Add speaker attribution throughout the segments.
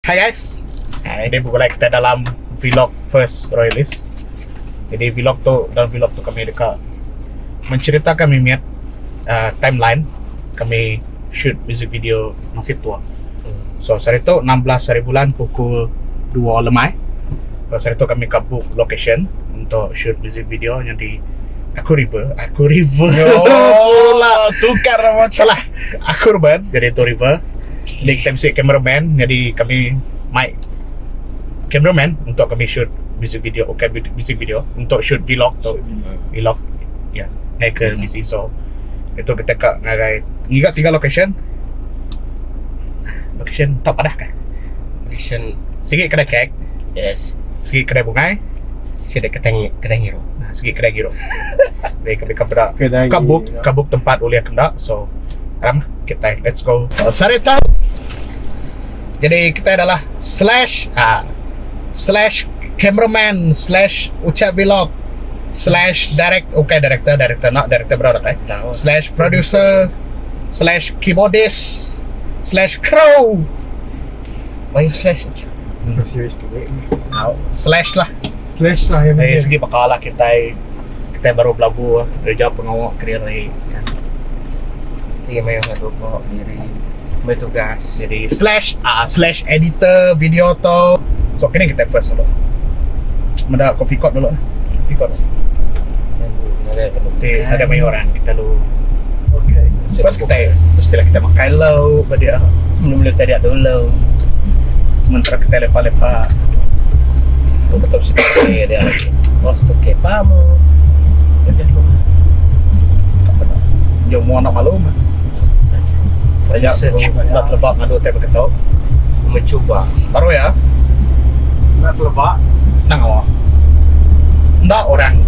Speaker 1: Hai guys, ini mulai kita dalam vlog first Royalist. Jadi dalam vlog tu kami dekat menceritakan mimiat timeline kami shoot music video masih tua. So hari tu 16 hari bulan pukul 2 lemai. So hari tu kami kabuk location untuk shoot music video yang di Aku River.
Speaker 2: Oh, tukar nama
Speaker 1: salah. Aku River, jadi itu River. Di kita mesti cameraman, jadi kami mic cameraman untuk kami shoot music video, music video untuk shoot vlog ya, naik ke misi. So itu kita kat ngagai ingat 3 location top padah kan?
Speaker 2: Location
Speaker 1: Sikit kedai kek,
Speaker 2: yes.
Speaker 1: sikit kedai bungai,
Speaker 2: Sedek kedai hero.
Speaker 1: sikit kedai giro. Jadi kami kabrak
Speaker 3: Kedai
Speaker 1: kabuk tempat uliah kendak. So kita let's go. Sarita. Jadi kita adalah slash cameraman slash ucap vlog slash director not director berapa tak? Slash producer slash keyboardist slash crew.
Speaker 2: Why you slash?
Speaker 1: Slash lah.
Speaker 3: Slash lah yang
Speaker 1: Dari segi pakala kita baru belabu dari jauh pengawak kerja kan.
Speaker 2: Sige mayo ngadu ko diri bertugas.
Speaker 1: Jadi slash editor video to. So kini kita first dulu. Menda coffee code dulu. Coffee code. Nanti ada banyak orang kita lu.
Speaker 3: Okay.
Speaker 1: Pas kita setelah kita makan lau, dia
Speaker 2: belum tadi atau lo.
Speaker 1: sementara kita lepa-lepa.
Speaker 2: Lu tetap sedikit dia lagi. Bos tu kepamu.
Speaker 1: Jauh mau nak malu mah. Banyak nak lebak ngadu teh begitu.
Speaker 2: Mencoba.
Speaker 1: Baru ya.
Speaker 3: Nak lebak.
Speaker 1: Nang awak. Ndak orang.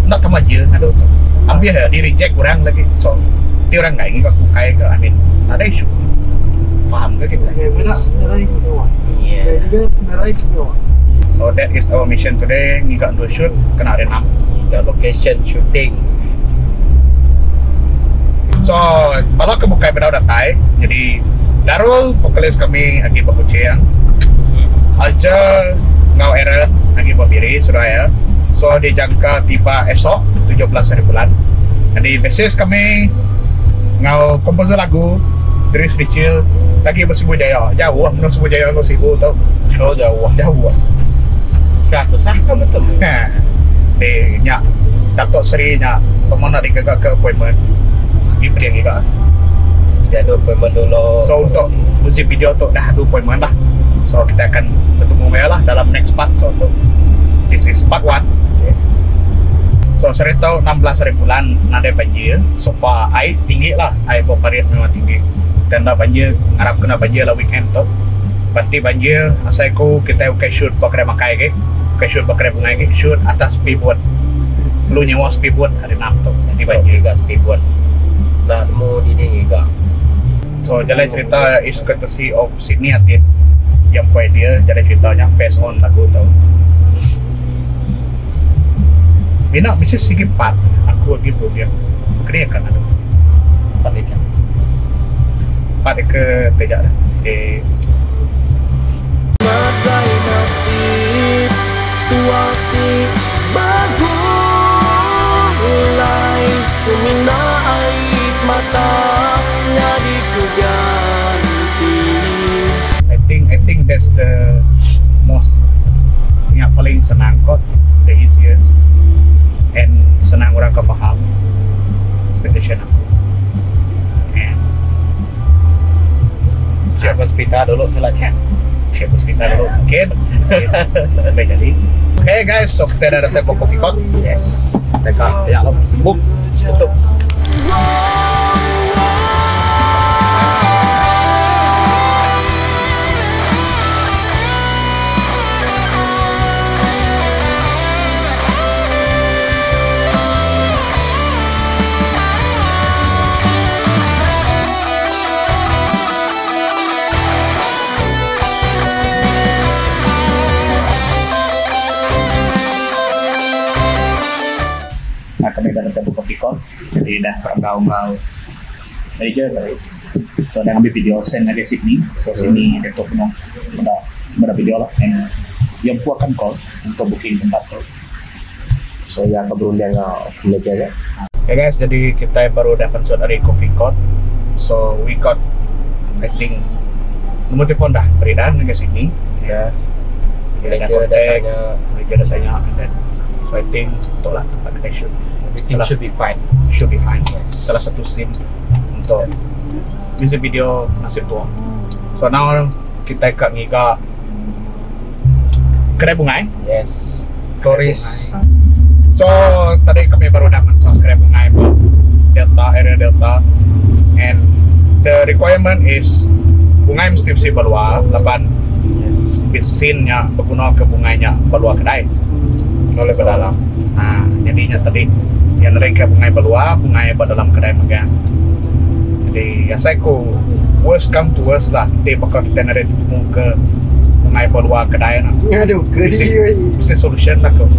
Speaker 1: Ndak tamaja ngadu tu. Ambil ya di reject orang lagi. So, ti orang enggak ingin aku kai ke amin. Ada isu. Faham ke kita?
Speaker 3: Mana nerai nyawa.
Speaker 2: Yeah.
Speaker 3: Dia nerai nyawa.
Speaker 1: So that is our mission today. Ngigak dua shoot kena ada 6.
Speaker 2: The location shooting.
Speaker 1: So, kalau kebukai benar datai, jadi Darul vokalis kami lagi berkucing, Aja ngau era lagi berbiri Suraya. So dijangka tiba esok 17 hari bulan. Jadi basis kami ngau komposer lagu Dris Ricil lagi bersibu jaya jauh, menurut sibu jaya ngau sibu tau.
Speaker 2: Oh jauh. Sah kan betul.
Speaker 1: Nah, di nyak Datuk Seri nyak pemana digagak ke appointment. Segi dia juga.
Speaker 2: Dia ada appointment dulu.
Speaker 1: So untuk musik video tu dah ada appointment lah. So kita akan bertemu lah dalam next part. So untuk this is part 1.
Speaker 2: Yes.
Speaker 1: So saya tahu 16 hari bulan ada banjir. So far air tinggi lah. Air Boparit memang tinggi. Dan dah banjir, ngarap kena banjir lah weekend tu. Banti banjir, asal aku kita ukai shoot pakai makai ke. Ukai shoot pakai bunga ke. Shoot atas speedboat. Lu nyewa speedboat hari 6 tu. Jadi banjir
Speaker 2: juga speedboat. Dah mau ini juga.
Speaker 1: So jalan cerita is courtesy of Sydney Atin yang buat dia jalan ceritanya based on lagu tau. Bina bisa segi part aku lagi belum kena kan ada
Speaker 2: Part itu.
Speaker 1: part ke tidak dah.
Speaker 4: Bagai nasib tuati bagu mulai sumina air matanya diganti.
Speaker 1: I think that's the most yang paling senang kot, the easiest and senang orang kau faham expectation aku. And
Speaker 2: Siap hospital dulu telah chat.
Speaker 1: siap hospital dulu mungkin. Baik jadi. Okay guys, so kita dah datang ke Coffee Cot. Yes. Kita ya lo book tutup. Nah, kami dah datang ke Coffee Cot. Jadi dah perangkau-ngau dari je tadi. So dah ambil video send lagi Sydney. So sini dia tu penuh. Ada video lah yang akan call untuk booking tempat tu.
Speaker 2: So ya keberundian meja ya.
Speaker 1: Okay guys, jadi kita baru dapat surat dari Coffee Court. So we got, I think, nomor telepon dah beredar ke sini.
Speaker 2: Ya.
Speaker 1: Ada kontak, mereka datanya, and then so I think betul lah tempat kita shoot.
Speaker 2: Everything should be fine.
Speaker 1: Should be fine.
Speaker 2: Yes.
Speaker 1: Salah satu scene untuk music video Nasib Tua. So now kita kat ngiga kedai bunga.
Speaker 2: Yes. Florist.
Speaker 1: So tadi kami baru dapat soal kedai bunga bu Delta, area Delta, and the requirement is bunga mesti bersih balua, lapan bisinnya berguna ke bunganya balua kedai oleh berdalam. Nah jadinya tadi yang mereka bunga balua, bunga berdalam kedai megang. Jadi ya saya ku worst come to worst lah, nanti bakal kita nanti ketemu ke bunga balua kedai nak.
Speaker 3: Aduh, ke dia.
Speaker 1: Mesti solution lah kau.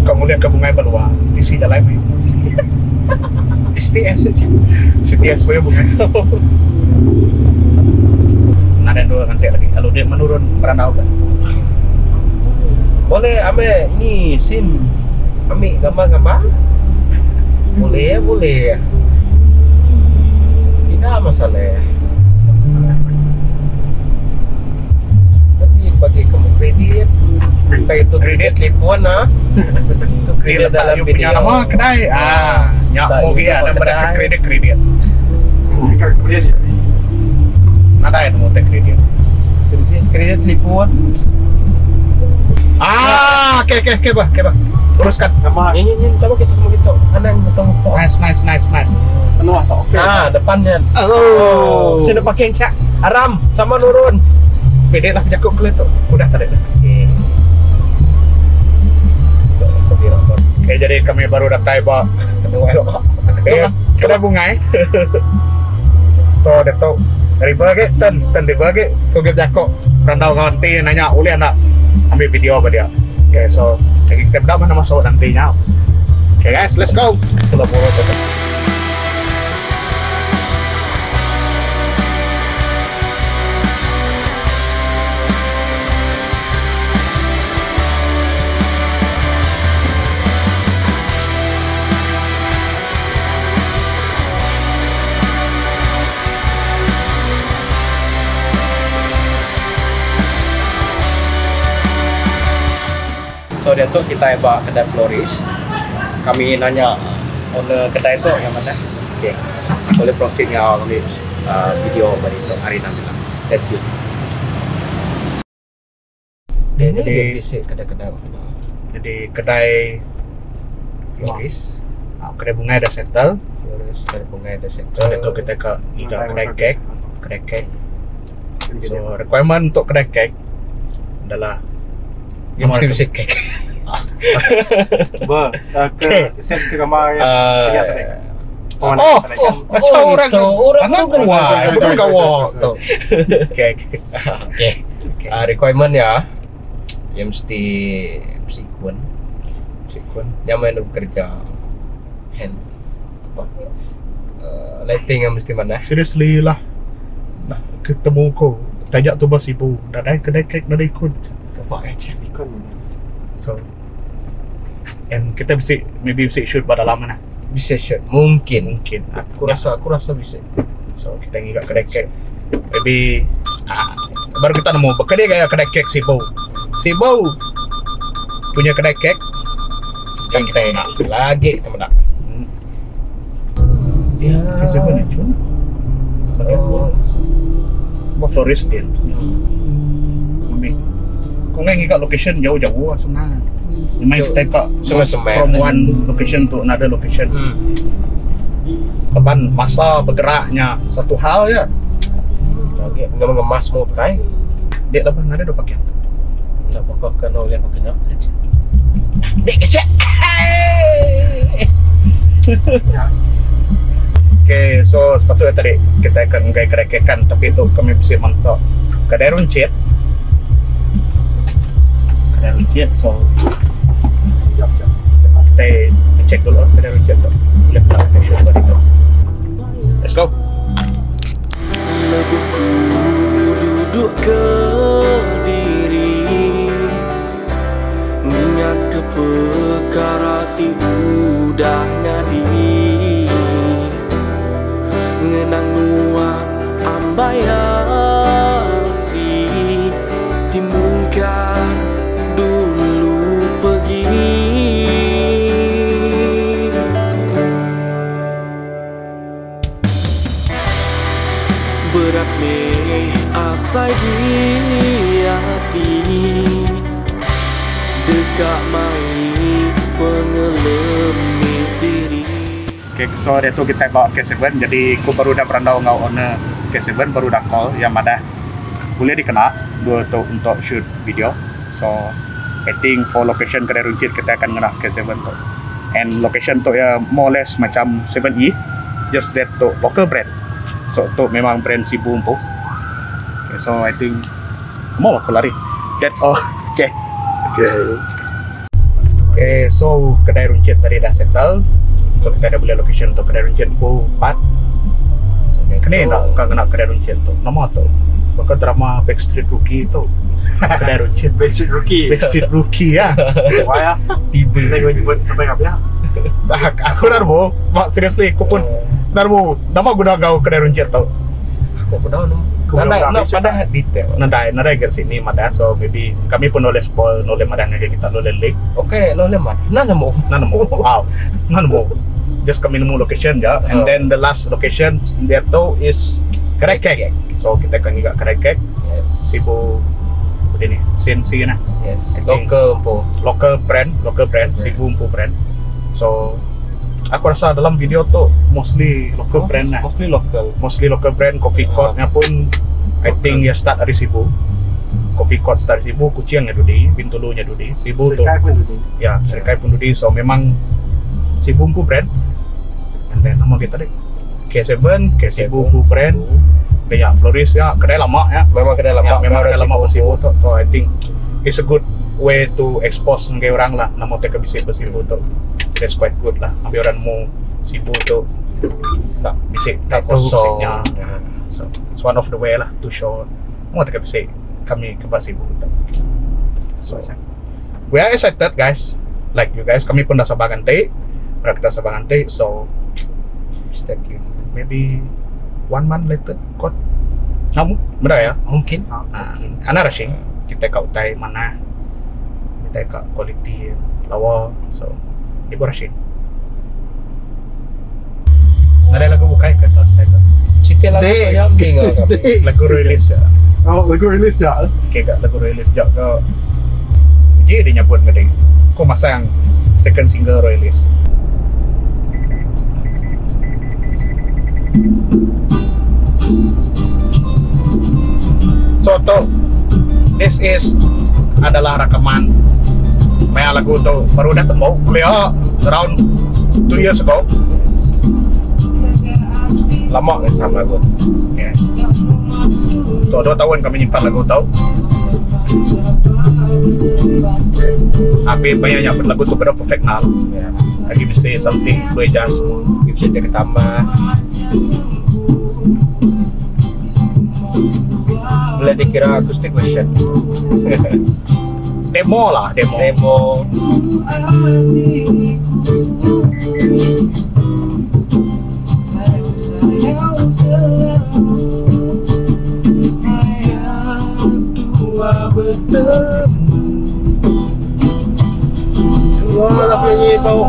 Speaker 1: Kamu lihat ke bunga balua, tisi jalan ni.
Speaker 2: STS saja.
Speaker 1: CTS punya bunga. Nah dan dua nanti lagi. Kalau dia menurun merantau kan?
Speaker 2: Boleh ambil ini scene, ambil gambar-gambar. Boleh ya, boleh ya. Tidak masalah ya. Nanti bagi kamu kredit. Kayak itu kredit lipuan ah. Itu
Speaker 1: Dia
Speaker 2: kredit dalam
Speaker 1: you
Speaker 2: video.
Speaker 1: punya nama kedai. Nyak
Speaker 2: Tak,
Speaker 1: mau
Speaker 2: you
Speaker 1: dia ada
Speaker 2: nama
Speaker 1: mereka
Speaker 2: kedai.
Speaker 1: kredit.
Speaker 3: Kemudian dia.
Speaker 1: Ada yang mau take kredit.
Speaker 2: Kredit lipuan.
Speaker 1: Oke bah. Uruskan.
Speaker 3: Nama
Speaker 2: Ini coba kita mau gitu. Anak yang tahu kok.
Speaker 1: Nice.
Speaker 3: anu tak okey.
Speaker 2: Depannya.
Speaker 1: Oh.
Speaker 2: Sini pakai cak. Aram sama nurun.
Speaker 1: Pede lah jakup kulit tu. Udah tadi dah. Oke, jadi kami baru datai ba kedai bunga. So detok dari bagi ten di bagi
Speaker 2: Kau gap jakok.
Speaker 1: randau nganti nanya uli anak ambil video apa dia. Oke, so jadi kita dah mana masuk nantinya. Oke guys, let's go.
Speaker 2: Sudah boleh tetap. So dia tuh kita bawa kedai florist. Kami nanya owner kedai itu yang mana? Oke, boleh proceednya kami video dari itu hari nanti lah. Thank you. Dia ini
Speaker 1: Jadi-
Speaker 2: dia bisik kedai-kedai
Speaker 1: Jadi kedai
Speaker 2: florist.
Speaker 1: kedai bunga ada settle.
Speaker 2: Florist dari bunga ada
Speaker 1: So
Speaker 2: sektor.
Speaker 1: itu kita ke iga kedai cake. So requirement untuk kedai cake adalah
Speaker 2: Yang mesti bisik cake.
Speaker 3: Cuba ke set ke gambar yang lihat tadi.
Speaker 1: Macam orang
Speaker 2: itu, orang
Speaker 1: anak
Speaker 2: tu
Speaker 1: gua,
Speaker 3: sorry,
Speaker 1: betul
Speaker 3: sorry,
Speaker 1: kau
Speaker 3: sorry.
Speaker 1: tu. Oke.
Speaker 2: Oke. Requirement ya. Yang mesti sequence. Yang main bekerja hand apa? Lighting yang mesti mana?
Speaker 1: Seriously lah. Nak ketemu kau. Tajak tu bos ibu. Dah kedai cake dah ikut.
Speaker 2: Apa aja?
Speaker 3: Ikon.
Speaker 1: So and kita bisa shoot pada lama nah.
Speaker 2: Bisa shot mungkin.
Speaker 1: Aku
Speaker 2: Aku rasa bisa.
Speaker 1: so kita ngiga kedai cake. Maybe baru kita nemu kedai gaya kedai cake si Bow punya kedai cake. Can kita nak
Speaker 2: Lagi kita nak.
Speaker 1: ya siapa ni cuma apa florist dia mami kau ngiga location jauh-jauh sebenarnya. Memang kita kat
Speaker 2: Semai-semai.
Speaker 1: from one location to another location. Teban masa bergeraknya satu hal ya.
Speaker 2: Lagi enggak mengemas mau pakai.
Speaker 1: Dek lepas ada dua pakaian.
Speaker 2: Enggak apa-apa kan oleh pakainya.
Speaker 1: Dek kecek. Oke, so sepatutnya tadi kita akan kerekekan, tapi itu kami bisa mantap kedai runcit. So kita cek dulu kedai runcit tu. Lihat tak location tadi tu. Let's go.
Speaker 4: Lebih ku duduk ke diri
Speaker 1: Okay, so dia tu kita bawa K7, jadi aku baru dah berandau dengan owner K7, baru dah call yang ada boleh dikena dua tu untuk shoot video. So I think for location kedai runcit kita akan kena K7 tu, and location tu ya more or less macam 7E, just that tu local brand, so tu memang brand Cebu Umpu. Okay, so I think mau aku lari, that's all. Okay. Okay, so kedai runcit tadi dah settle. So kita dah boleh location untuk kedai runcit Umpu 4. So, kena nak kena kedai runcit tu. Nama tu bakal drama Backstreet Rookie tu. Kedai runcit
Speaker 3: Backstreet Rookie
Speaker 1: ya.
Speaker 3: Why ah? Tiba lagi nyebut sampai apa ya?
Speaker 1: Aku narbo, mak seriously aku pun narbo. Nama guna kau kedai runcit tu.
Speaker 2: Aku pun tahu. Nak pada detail.
Speaker 1: Nadai ke sini mada, so maybe kami pun boleh spoil, boleh mada ngaji kita boleh link.
Speaker 2: Okay, boleh mad. Namo.
Speaker 1: Wow. Namo. Just kami nemu location ya, and then the last location dia tu is Kedai Kek. So kita akan juga Kedai Kek.
Speaker 2: Yes.
Speaker 1: Cebu ini CNC na.
Speaker 2: Yes. Local brand, Cebu Umpu brand. So aku rasa dalam video tu mostly local brand lah. Mostly local brand. Coffee Court-nya pun I think ya start dari Cebu. Coffee Court start dari Cebu, Kuchingnya dudi, Bintulunya dudi, Cebu tu. Ya, Serikai pun dudi. So memang Cebu Umpu brand. And then nama kita deh K7, Cebu Umpu brand. Ya, Floris ya, kedai lama ya. Memang kedai lama.
Speaker 1: Memang kedai lama Cebu tu. So I think it's a good way to expose ngai orang lah nama teka bisik Cebu tu. That's quite good lah. Ambil orang mau Cebu tu tak bisik tak kosongnya. So it's one of the way lah to show mau teka bisik kami ke Cebu tu. So we are excited guys. Like you guys, kami pun dah sabar ganti. Kita sabar ganti. So stay tuned. Maybe 1 month later, kot. Kamu, benar ya?
Speaker 2: Mungkin.
Speaker 1: Ana rushing. Kita kat utai mana? Kita kat quality lawa. So ibu rushing. Ada lagu bukai ke tak?
Speaker 2: Cerita lagu yang bingung kami.
Speaker 1: Lagu rilis ya.
Speaker 3: Oh, lagu rilis ya.
Speaker 1: Okay, kat lagu rilis jap ke. Dia nyebut ke dia. Kau masa yang second single rilis. So to, this is adalah rekaman Maya lagu tu baru dah temu kuliah around 2 years ago.
Speaker 2: Lama kan sama lagu.
Speaker 1: Yeah. So 2 tahun kami nyimpan lagu tu. Tapi banyaknya lagu tu pada perfect now.
Speaker 2: Ya.
Speaker 1: Lagi mesti something boleh jazz semua.
Speaker 2: Bisa dia ketambah. Boleh dikira acoustic version.
Speaker 1: Demo lah, demo.
Speaker 3: Wah, lah penyanyi tau.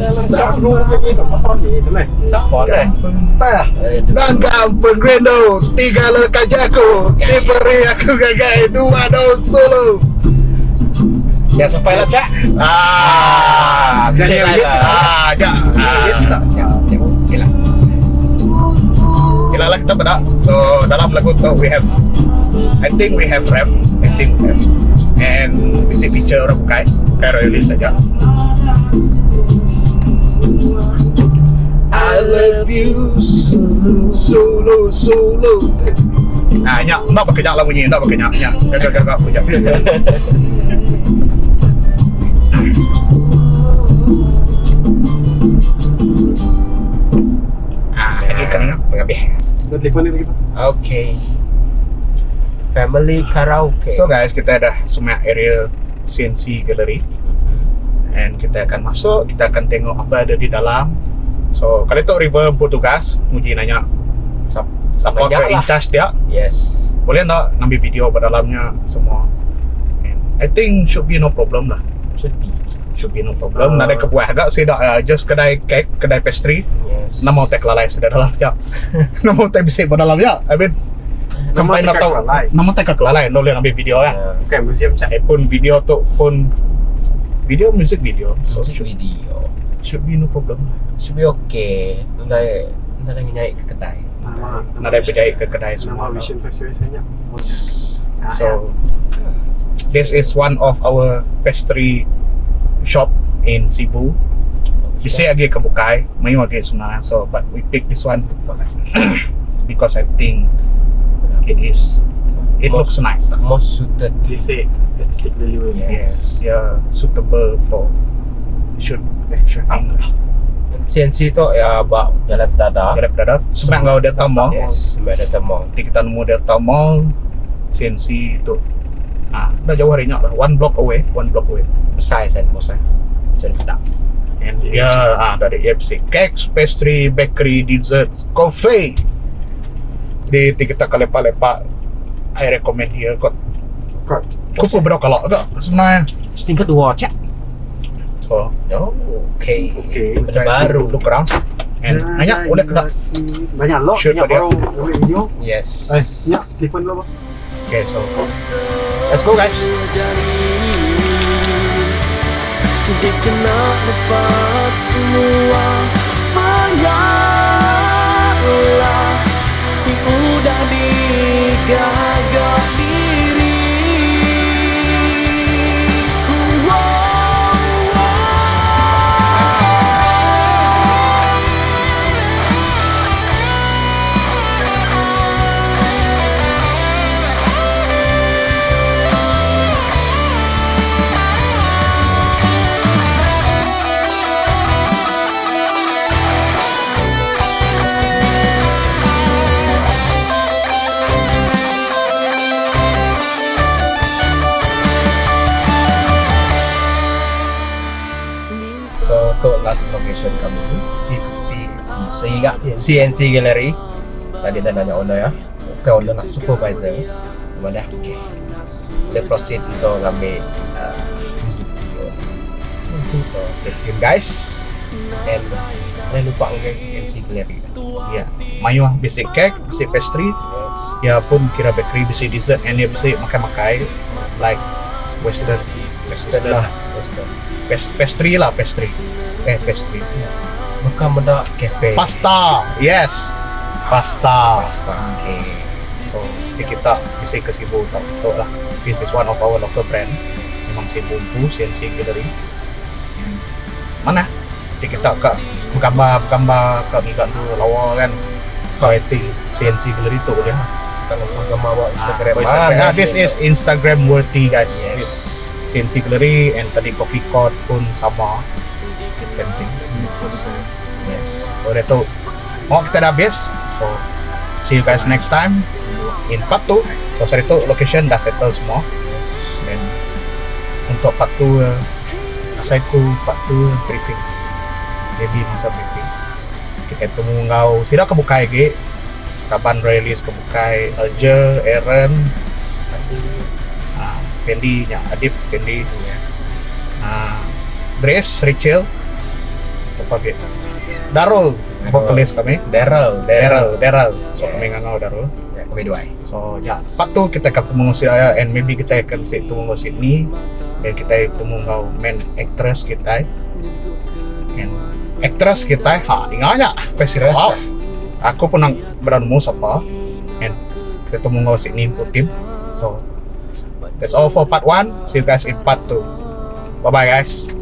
Speaker 3: Siapa dulu penyanyi apa ni? Tenai.
Speaker 2: Siapa dah?
Speaker 3: Tak.
Speaker 1: Dan gampang Grendo, 3 lekat jago. Diberi aku gagai 2 dos solo.
Speaker 2: Ya sampai lah cak.
Speaker 1: Jadi ya. Gila lah kita pada. So dalam lagu tu I think we have rap, and isi picture orang bukai, kayak royalist saja. I love you solo. Nah, nyak, nak berkenyak lah bunyi, nak berkenyak, nyak, gagak punya. Ini kan pengabih.
Speaker 3: Dah telefon ni lagi Pak.
Speaker 2: Okay. Family karaoke.
Speaker 1: So guys, kita dah semua area CNC gallery, and kita akan masuk, kita akan tengok apa ada di dalam. So kali tu River Portugas muji nanya siapa ke in charge dia.
Speaker 2: Yes.
Speaker 1: Boleh nak ngambil video pada dalamnya semua. And I think should be no problem lah. Should be no problem. Nak ada kebuah agak saya dah just kedai cake, kedai pastry.
Speaker 2: Yes.
Speaker 1: Nak mau tek lalai sudah dalam je. Nak mau tek bisik pada dalam je. I mean sampai nak tahu nama tek kelalai boleh ambil video kan.
Speaker 3: Bukan museum cak.
Speaker 1: Pun video tu pun video music video. So
Speaker 2: Music video.
Speaker 1: should be no problem.
Speaker 2: Should be okay. Nandai naik ke kedai.
Speaker 1: Nada berjaya ke kedai semua.
Speaker 3: Nama Vision Festival sebenarnya.
Speaker 1: So this is one of our pastry shop in Cebu. Bisa lagi kebukai, mayu lagi sebenarnya. So but we pick this one because I think it looks nice.
Speaker 2: Most suited.
Speaker 3: They say aesthetic value.
Speaker 1: Yes, yeah, suitable for shooting.
Speaker 2: CNC tu ya bak jalan dada.
Speaker 1: Ada berada. Sebab kau Delta Mall.
Speaker 2: Yes, sebab Delta Mall.
Speaker 1: Jadi kita nemu Delta Mall, CNC itu. Dah jauh harinya lah. One block away.
Speaker 2: Besar kan bos saya. Sedap.
Speaker 1: And dia dari EFC cakes, pastry, bakery, desserts, coffee. Di kita lepak-lepak, I recommend here kot. Kupu berapa kalau agak sebenarnya.
Speaker 2: Setingkat dua cak.
Speaker 1: So,
Speaker 2: Okay. Benda
Speaker 1: try
Speaker 2: baru.
Speaker 1: look around. And nanya boleh kena.
Speaker 3: Banyak loh.
Speaker 1: Shoot
Speaker 3: Banyak
Speaker 1: pada dia.
Speaker 3: baru ambil video.
Speaker 2: Yes.
Speaker 3: Ya, telefon dulu bang.
Speaker 1: Okay, so let's go guys.
Speaker 4: Dikenal lepas semua banyak udah digagap diri.
Speaker 2: So untuk last location kami ni CNC Gallery. Tadi dah nanya owner ya. Okay, owner lah supervisor. Mana dah? Okay. Boleh proceed untuk ambil music video. So stay tuned guys. And jangan lupa guys CNC Gallery.
Speaker 1: Ya, mayu basic cake, basic pastry. Ya pun kira bakery, basic dessert, and dia basic makai like western
Speaker 2: lah.
Speaker 1: pastry lah pastry.
Speaker 2: Bukan benda cafe.
Speaker 1: Pasta, yes, pasta.
Speaker 2: Okay.
Speaker 1: So kita bisa ke Cebu tahu lah. This is one of our local brand. Memang Cebu CNC Gallery. Mana? Jadi kita gambar kami kat dulu lawa kan. Kau itu CNC Gallery tu boleh.
Speaker 2: Kalau gambar buat Instagram.
Speaker 1: This is Instagram worthy guys.
Speaker 2: Yes.
Speaker 1: This CNC Gallery and tadi Coffee Court pun sama. It's same thing.
Speaker 2: Yes.
Speaker 1: So dia tu. Oh kita dah habis. So see you guys next time in part 2. So sorry tu location dah settle semua. Dan untuk part 2 saya ku part 2 briefing. Jadi masa briefing kita temu ngau sida kebuka lagi. Kapan release kebuka Alja, Aaron, Fendi, Adip, Fendi, Grace, Rachel, siapa lagi? Darul, vokalis kami.
Speaker 2: Daryl.
Speaker 1: So kami ngangau Darul.
Speaker 2: Ya, kami dua.
Speaker 1: So ya, part tu kita akan temu si Raya, and maybe kita akan temu Sydney, dan kita temu ngau main actress kita, and actress kita, ingatnya, spesial. Aku pun nang beranu siapa, and kita temu ngau Sydney tim. So that's all for part 1. See you guys in part 2. Bye bye guys.